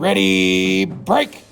ready, break.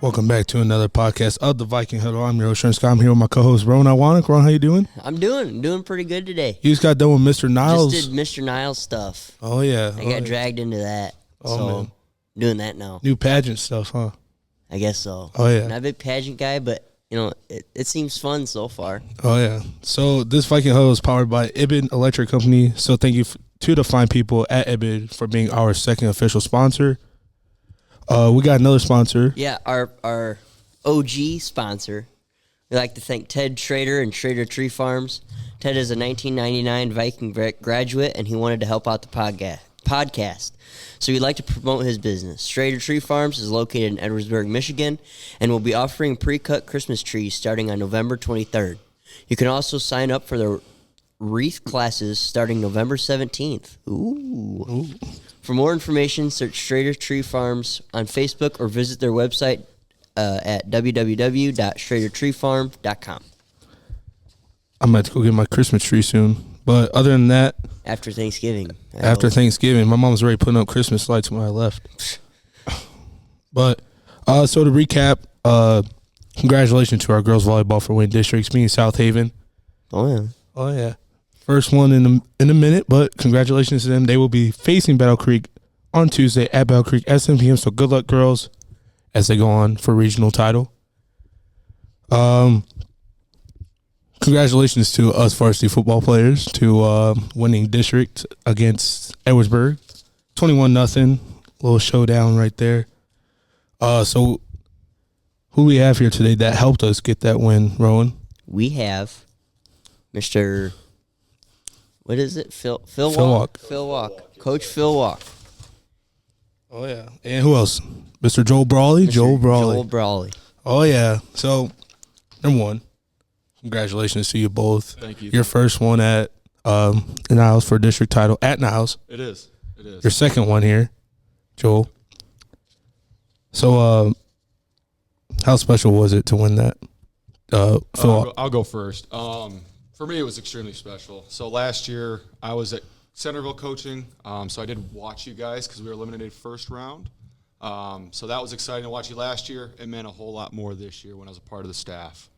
Welcome back to another podcast of the Viking Huddle. I'm your host, Trenton. I'm here with my co-host, Rowan. Ron, how you doing? I'm doing pretty good today. You just got done with Mr. Niles. Just did Mr. Niles stuff. Oh, yeah. I got dragged into that. Oh, so man. I'm doing that now. New pageant stuff, huh? I guess so. Oh, yeah. Not a big pageant guy, but, it seems fun so far. Oh, yeah. So this Viking Huddle is powered by Ibid Electric Company. So thank you to the fine people at Ibid for being our second official sponsor. We got another sponsor. Yeah, our OG sponsor. We'd like to thank Ted Schrader and Schrader Tree Farms. Ted is a 1999 Viking graduate, and he wanted to help out the podcast. So we'd like to promote his business. Schrader Tree Farms is located in Edwardsburg, Michigan, and will be offering pre-cut Christmas trees starting on November 23rd. You can also sign up for the wreath classes starting November 17th. Ooh. For more information, search Schrader Tree Farms on Facebook or visit their website at www.schradertreefarm.com. I'm about to go get my Christmas tree soon. But other than that, After Thanksgiving, my mom's already putting up Christmas lights when I left. But so to recap, congratulations to our girls volleyball for winning districts, being South Haven. Oh yeah. First one in a minute, but congratulations to them. They will be facing Battle Creek on Tuesday at Battle Creek at 7 p.m. So good luck, girls, as they go on for regional title. Congratulations to us varsity football players to winning district against Edwardsburg, 21-0. Little showdown right there. So who we have here today that helped us get that win, Rowan? We have Mr. What is it? Fillwock. Coach Fillwock. Oh, yeah. And who else? Mr. Joel Brawley? Joel Brawley. Oh, yeah. So, number one, congratulations to you both. Thank you. Your first one at Niles for district title at Niles. It is. Your second one here, Joel. So, how special was it to win that? Phil? I'll go first. For me, it was extremely special. So last year, I was at Centerville coaching, so I did watch you guys because we were eliminated first round. So that was exciting to watch you last year. It meant a whole lot more this year when I was a part of the staff.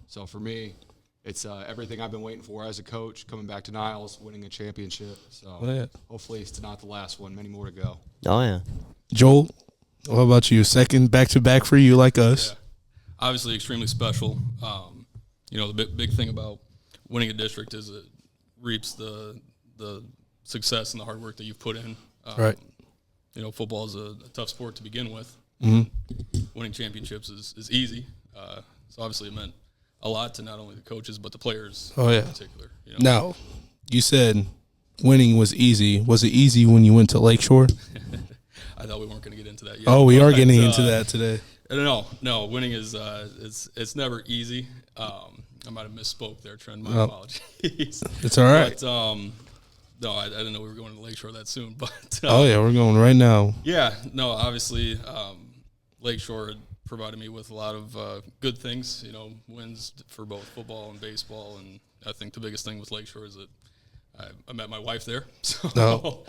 So for me, it's everything I've been waiting for as a coach, coming back to Niles, winning a championship. So hopefully it's not the last one, many more to go. Oh, yeah. Joel, what about you? Second back-to-back for you like us. Yeah. Obviously extremely special. The big thing about winning a district is it reaps the success and the hard work that you've put in. Right. Football is a tough sport to begin with. Mm-hmm. Winning championships is easy. So obviously it meant a lot to not only the coaches but the players in particular. Now, you said winning was easy. Was it easy when you went to Lakeshore? I thought we weren't going to get into that yet. Oh, we are getting into that today. No, winning is it's never easy. I might have misspoke there, Trent. My apologies. It's all right. But, no, I didn't know we were going to Lakeshore that soon. But we're going right now. Yeah, no, obviously Lakeshore had provided me with a lot of good things, wins for both football and baseball. And I think the biggest thing with Lakeshore is that I met my wife there. So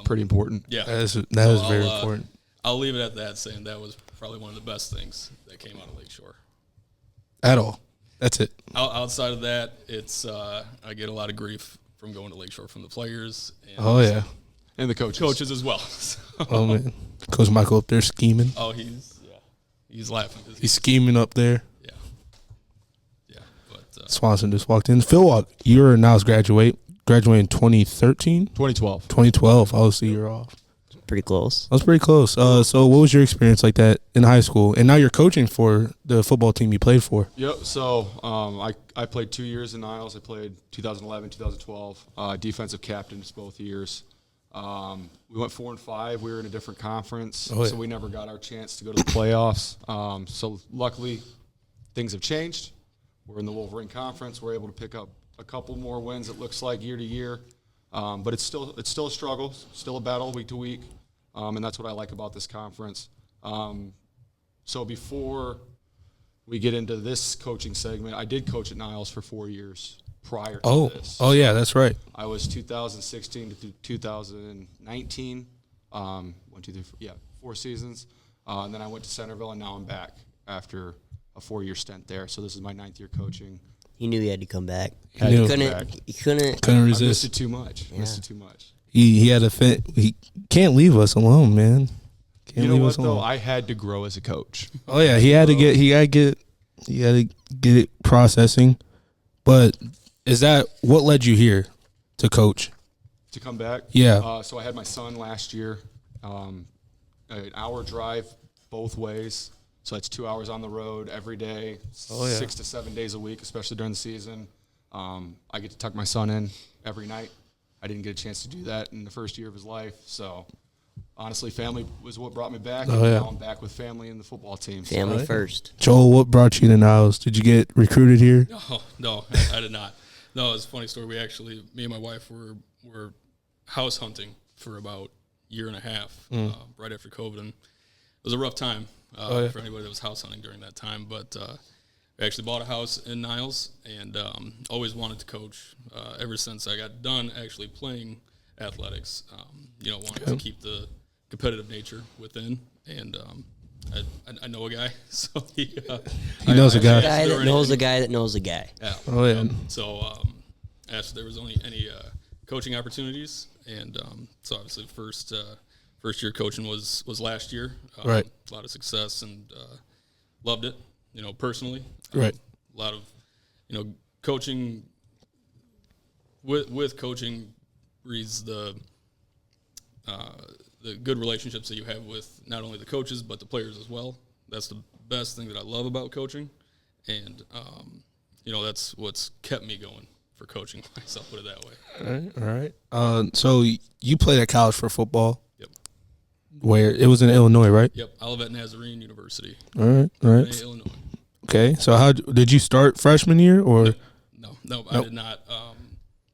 pretty important. Yeah. That is very important. I'll leave it at that, saying that was probably one of the best things that came out of Lakeshore. At all. That's it. Outside of that, it's I get a lot of grief from going to Lakeshore from the players. And And the coaches. Coaches as well. Oh, man. Coach Mikel up there scheming. Oh, he's laughing. He's scheming up there. Yeah. But Swanson just walked in. Fillwock, you're a Niles graduating in 2013? 2012. 2012. Obviously, you're off. Pretty close. That was pretty close. So what was your experience like that in high school? And now you're coaching for the football team you played for. Yep. So I played 2 years in Niles. I played 2011, 2012. Defensive captains both years. We went 4-5. We were in a different conference, so we never got our chance to go to the playoffs. So luckily, things have changed. We're in the Wolverine Conference. We're able to pick up a couple more wins, it looks like, year to year. But it's still a struggle, still a battle week to week. And that's what I like about this conference. So before we get into this coaching segment. I did coach at Niles for 4 years prior to this. Oh, yeah, that's right. I was 2016 to 2019. 4 seasons. And then I went to Centerville, and now I'm back after a 4-year stint there. So this is my 9th year coaching. He knew he had to come back. He knew. He couldn't Couldn't I resist. missed it too much. Yeah. Missed it too much. He had a fit. He can't leave us alone, man. Can't You know leave what us though? alone. I had to grow as a coach. Oh yeah, he had to get it processing. But is that what led you here to coach? To come back? Yeah. So I had my son last year. An hour drive both ways. So that's 2 hours on the road every day, 6 to 7 days a week, especially during the season. I get to tuck my son in every night. I didn't get a chance to do that in the first year of his life. So honestly, family was what brought me back. And now I'm back with family and the football team. family first. Joel, what brought you to Niles? Did you get recruited here? No, I did not. No, it's a funny story. Me and my wife were house hunting for about a year and a half right after COVID, and it was a rough time for anybody that was house hunting during that time. But we actually bought a house in Niles, and always wanted to coach ever since I got done actually playing athletics. Wanted to keep the competitive nature within, and I know a guy, so he knows a guy. A guy that knows a guy that knows a guy. Yeah. Oh yeah. So asked if there was any coaching opportunities, and so obviously first year coaching was last year. Right. A lot of success, and loved it. Personally. Right. A lot of coaching with coaching breeds the good relationships that you have with not only the coaches but the players as well. That's the best thing that I love about coaching, and that's what's kept me going for coaching myself. Put it that way. All right. So you played at college for football. Yep. Where it was in Illinois, right? Yep. Olivet Nazarene University. All right. Illinois. Okay. So how did you start freshman year or? No, I did not.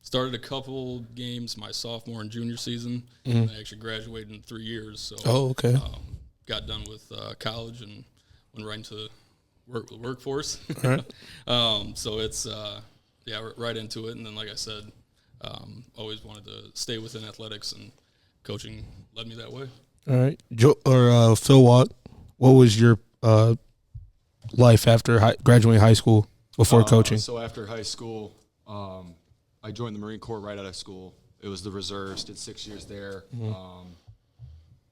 Started a couple games my sophomore and junior season, and I actually graduated in 3 years. So, okay. Got done with college and went right into the workforce. All right. So it's right into it. And then, like I said, always wanted to stay within athletics, and coaching led me that way. All right. Fillwock, what was your life after graduating high school before coaching? So after high school, I joined the Marine Corps right out of school. It was the reserves, did 6 years there.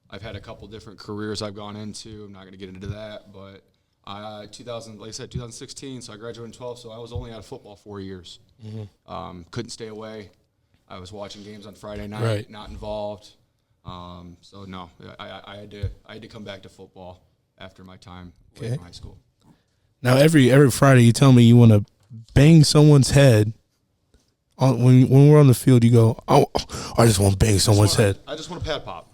I've had a couple different careers I've gone into. I'm not going to get into that, but 2016, so I graduated in 12, so I was only out of football 4 years. Couldn't stay away. I was watching games on Friday night, not involved. So no, I had to come back to football after my time away from high school. Now every Friday you tell me you want to bang someone's head. When we're on the field, you go, "Oh, I just want to bang someone's head." I just want a pad pop.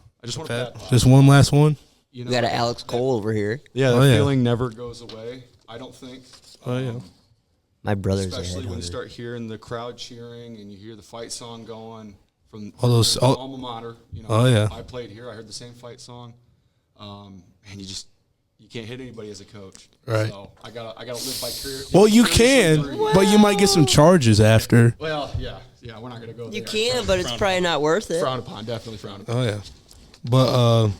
Just one last one. We got an Alex Cole over here. Yeah, that feeling never goes away. I don't think. Oh yeah. My brother's especially a when you start hearing the crowd cheering and you hear the fight song going from all those alma mater. I played here. I heard the same fight song, and you can't hit anybody as a coach. Right. So I gotta live by career. Well, you can, but you might get some charges after. Well, yeah, we're not gonna go there. You can, but it's probably not worth it. Frowned upon, definitely frowned upon. Oh yeah. But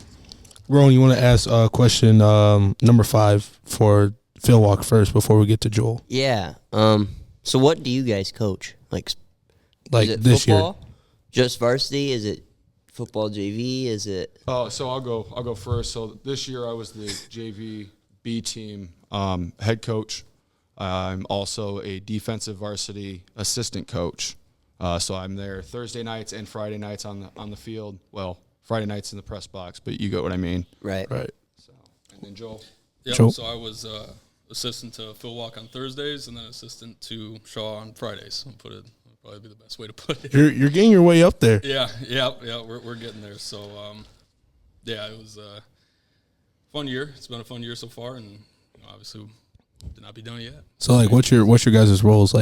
Rowan, you want to ask question number 5 for Fillwock first before we get to Joel? Yeah. So what do you guys coach? Like is it this football? Just varsity? Is it football JV? Is it? Oh, so I'll go first. So this year I was the JV B team head coach. I'm also a defensive varsity assistant coach. So I'm there Thursday nights and Friday nights on the field. Well, Friday nights in the press box, but you get what I mean. Right. So and then Joel. Yeah. So I was assistant to Fillwock on Thursdays, and then assistant to Shaw on Fridays. Would probably be the best way to put it. You're getting your way up there. Yeah. We're getting there. So it was a fun year. It's been a fun year so far, and obviously did not be done yet. So what's your guys' roles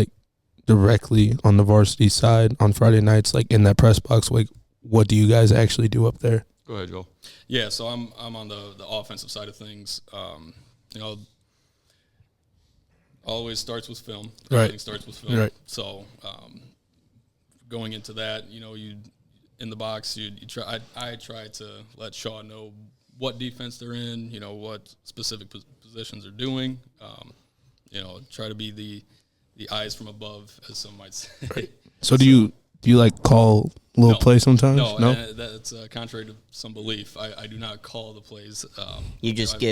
directly on the varsity side on Friday nights, in that press box? What do you guys actually do up there? Go ahead, Joel. Yeah, so I'm on the offensive side of things. always starts with film. Right. Everything starts with film. Right. So going into that, you in the box, I try to let Shaw know what defense they're in, what specific positions they're doing. Try to be the eyes from above, as some might say. Right. So do you like call little plays sometimes? No, that's contrary to some belief. I do not call the plays. You just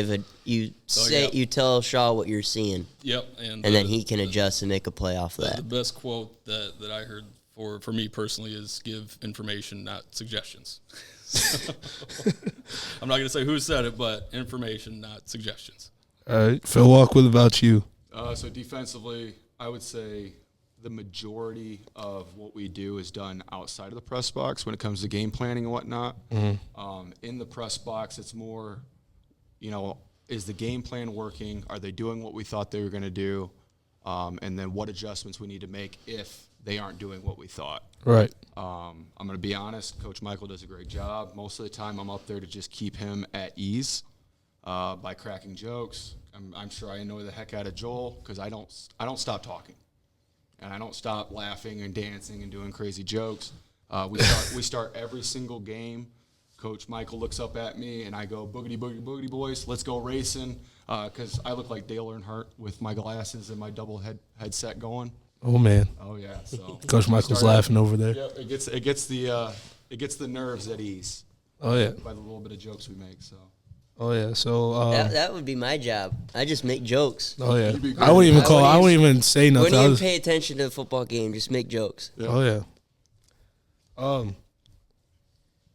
you tell Shaw what you're seeing. Yep, and then he can adjust and make a play off that. The best quote that I heard for me personally is give information, not suggestions. I'm not going to say who said it, but information, not suggestions. All right, Fillwock, what about you? So defensively, I would say the majority of what we do is done outside of the press box when it comes to game planning and whatnot. Mm-hmm. In the press box, it's more, is the game plan working? Are they doing what we thought they were going to do? And then what adjustments we need to make if they aren't doing what we thought. Right. I'm going to be honest, Coach Mikel does a great job. Most of the time I'm up there to just keep him at ease by cracking jokes. I'm sure I annoy the heck out of Joel because I don't stop talking. And I don't stop laughing and dancing and doing crazy jokes. We start every single game. Coach Mikel looks up at me, and I go, boogity, boogity, boogity, boys, let's go racing, because I look like Dale Earnhardt with my glasses and my double headset going. Oh, man. Oh, yeah. So Coach Michael's laughing over there. Yeah, it gets the nerves at ease. Oh, yeah. By the little bit of jokes we make, so. Oh, yeah. So that would be my job. I just make jokes. Oh, yeah. I wouldn't even say nothing. Wouldn't even pay attention to the football game. Just make jokes. Yeah. Oh, yeah.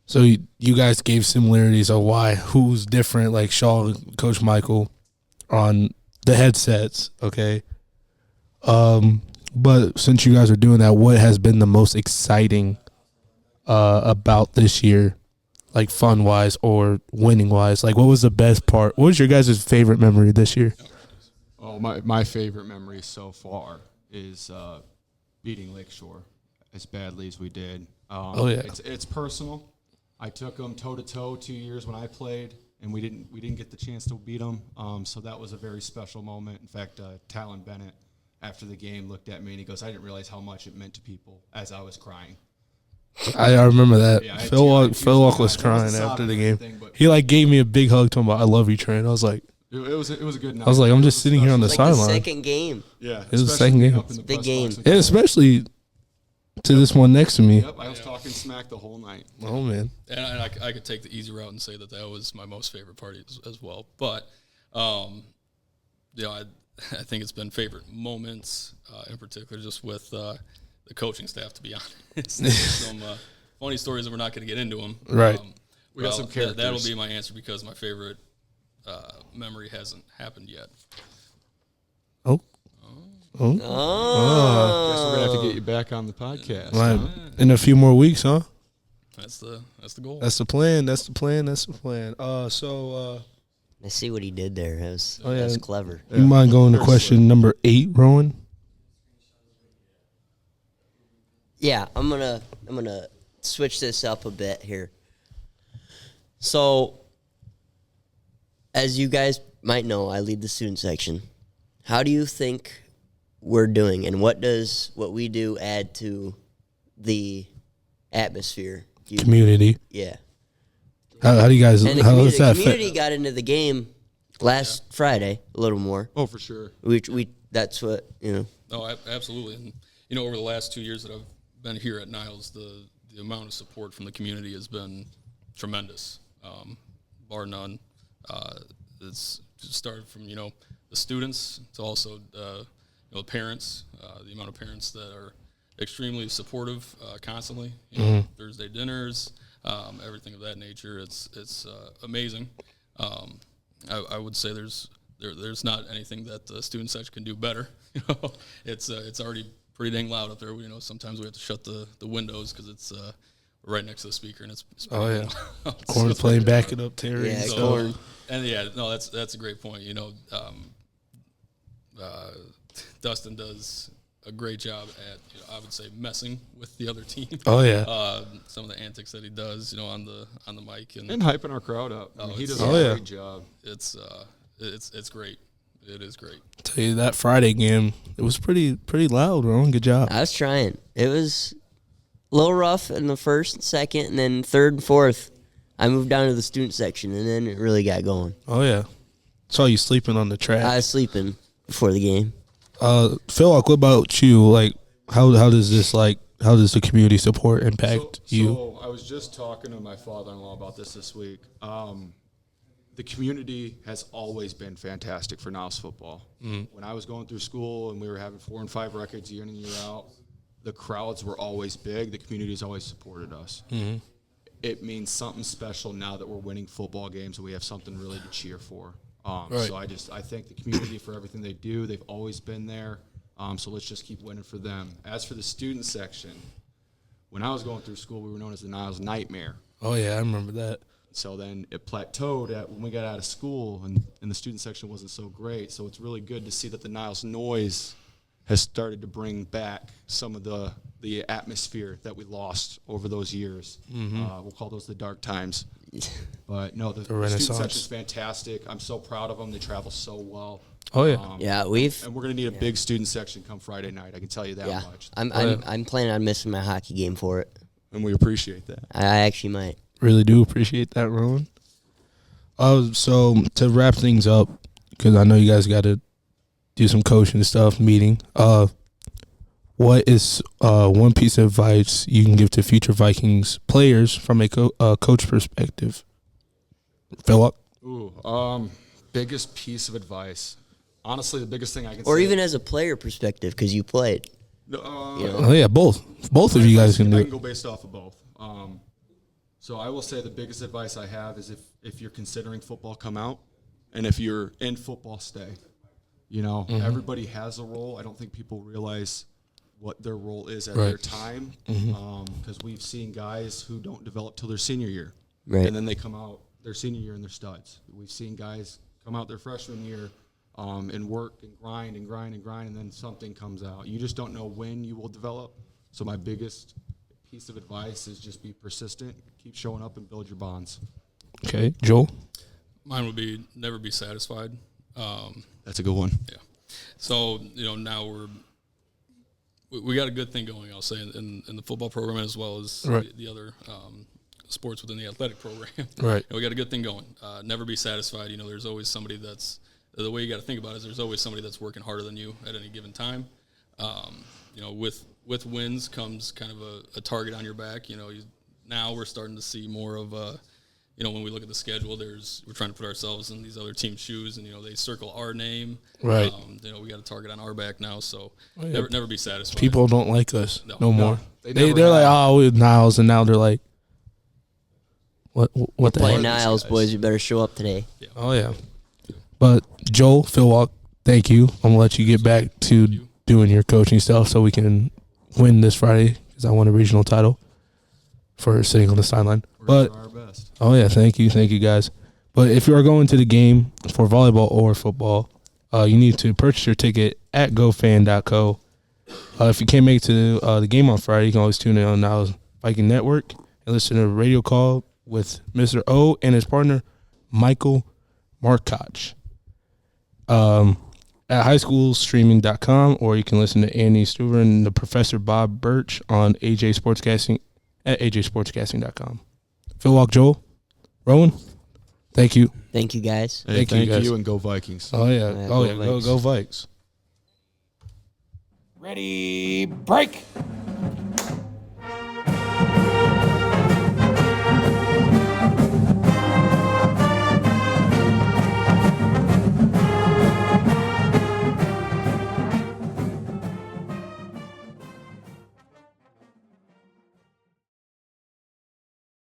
So you guys gave similarities of who's different, like Shaw and Coach Mikel on the headsets, okay? But since you guys are doing that, what has been the most exciting about this year, like fun-wise or winning-wise? Like, what was the best part? What was your guys' favorite memory this year? Oh, my favorite memory so far is beating Lakeshore as badly as we did. It's personal. I took them toe-to-toe 2 years when I played, and we didn't get the chance to beat them. So that was a very special moment. In fact, Talon Bennett, after the game, looked at me, and he goes, I didn't realize how much it meant to people as I was crying. I remember that. Yeah, Fillwock was crying after the game. He gave me a big hug, talking about, I love you, Trent. I was like, it was a good night. I was like, I'm just sitting here on the sideline. The second game. Yeah, it was the second game. Big game. And especially to this one next to me. Yep, I was talking smack the whole night. Oh, man. And I could take the easy route and say that was my most favorite party as well. But, I think it's been favorite moments, in particular, just with the coaching staff, to be honest. There's some funny stories that we're not going to get into them. Right. We got some characters. That'll be my answer because my favorite memory hasn't happened yet. Oh. Guess we're gonna have to get you back on the podcast. Right. In a few more weeks, huh? That's the goal. That's the plan. I see what he did there. That's clever. You mind going to question number 8, Rowan? Yeah, I'm gonna switch this up a bit here. So, as you guys might know, I lead the student section. How do you think we're doing, and what does what we do add to the atmosphere? Community. Yeah. How do you guys? And how does that community got into the game last Friday a little more. Oh, for sure. We that's what Oh, absolutely. And over the last 2 years that I've been here at Niles, the amount of support from the community has been tremendous, bar none. It's started from the students to also the parents, the amount of parents that are extremely supportive constantly. Thursday dinners, everything of that nature. It's amazing. I would say there's not anything that the student section can do better. It's already pretty dang loud up there. Sometimes we have to shut the windows because it's right next to the speaker, and it's Corn playing back it up, Terry. Yeah, Corn. And that's a great point. Dustin does a great job at I would say messing with the other team. Oh yeah. Some of the antics that he does, on the mic and hyping our crowd up. He does a great job. It's great. It is great. Tell you that Friday game, it was pretty loud, Ron. Good job. I was trying. It was a little rough in the first and second, and then third and fourth, I moved down to the student section, and then it really got going. Oh, yeah. Saw you sleeping on the track. I was sleeping before the game. Fillwock, what about you? Like, how does the community support impact you? So I was just talking to my father-in-law about this week. The community has always been fantastic for Niles football. When I was going through school and we were having 4 and 5 records year in and year out, the crowds were always big. The community has always supported us. It means something special now that we're winning football games and we have something really to cheer for. Right. So I thank the community for everything they do. They've always been there. So let's just keep winning for them. As for the student section, when I was going through school, we were known as the Niles Nightmare. Oh, yeah, I remember that. So then it plateaued at when we got out of school, and the student section wasn't so great. So it's really good to see that the Niles Noise has started to bring back some of the atmosphere that we lost over those years. We'll call those the dark times. But no, the student section is fantastic. I'm so proud of them. They travel so well. Oh, yeah. And we're going to need a big student section come Friday night. I can tell you that much. I'm planning on missing my hockey game for it. And we appreciate that. I actually might. Really do appreciate that, Rowan. So to wrap things up, because I know you guys got to do some coaching stuff, meeting. What is one piece of advice you can give to future Vikings players from a coach perspective? Fillwock? Biggest piece of advice. Honestly, the biggest thing I can say. Or even as a player perspective, because you played. Oh, yeah, both. Both of you guys can do it. I can go based off of both. So I will say the biggest advice I have is if you're considering football, come out. And if you're in football, stay. Everybody has a role. I don't think people realize what their role is at their time. Because we've seen guys who don't develop till their senior year. Right. And then they come out their senior year and they're studs. We've seen guys come out their freshman year and work and grind, and then something comes out. You just don't know when you will develop. So my biggest piece of advice is just be persistent, keep showing up, and build your bonds. Okay. Joel? Mine would be never be satisfied. That's a good one. Yeah. So, now we got a good thing going, I'll say, in the football program as well as the other sports within the athletic program. Right. We got a good thing going. Never be satisfied. There's always somebody that's – the way you got to think about it is there's always somebody that's working harder than you at any given time. With wins comes kind of a target on your back. Now we're starting to see more of when we look at the schedule, we're trying to put ourselves in these other team's shoes, and they circle our name. Right. We got a target on our back now, so never be satisfied. People don't like us no more. They're like, oh, with Niles, and now they're like, what the Play heck? Niles, boys. You better show up today. Yeah. Oh yeah. But Joel, Fillwock, thank you. I'm gonna let you get back to doing your coaching stuff so we can win this Friday, because I won a regional title for sitting on the sideline. We're doing our best. Oh yeah, thank you guys. But if you are going to the game for volleyball or football, you need to purchase your ticket at gofan.co. If you can't make it to the game on Friday, you can always tune in on Niles Viking Network and listen to a radio call with Mr. O and his partner Mikel Markoch. At highschoolstreaming.com, or you can listen to Andy Stuber and the Professor Bob Birch on AJ Sportscasting at ajsportscasting.com. Fillwock, Joel, Rowan, thank you. Thank you, guys. Hey, thank you, guys. you, and go Vikings. Oh, yeah. Yeah, Go Vikes. Vikes. Ready, break.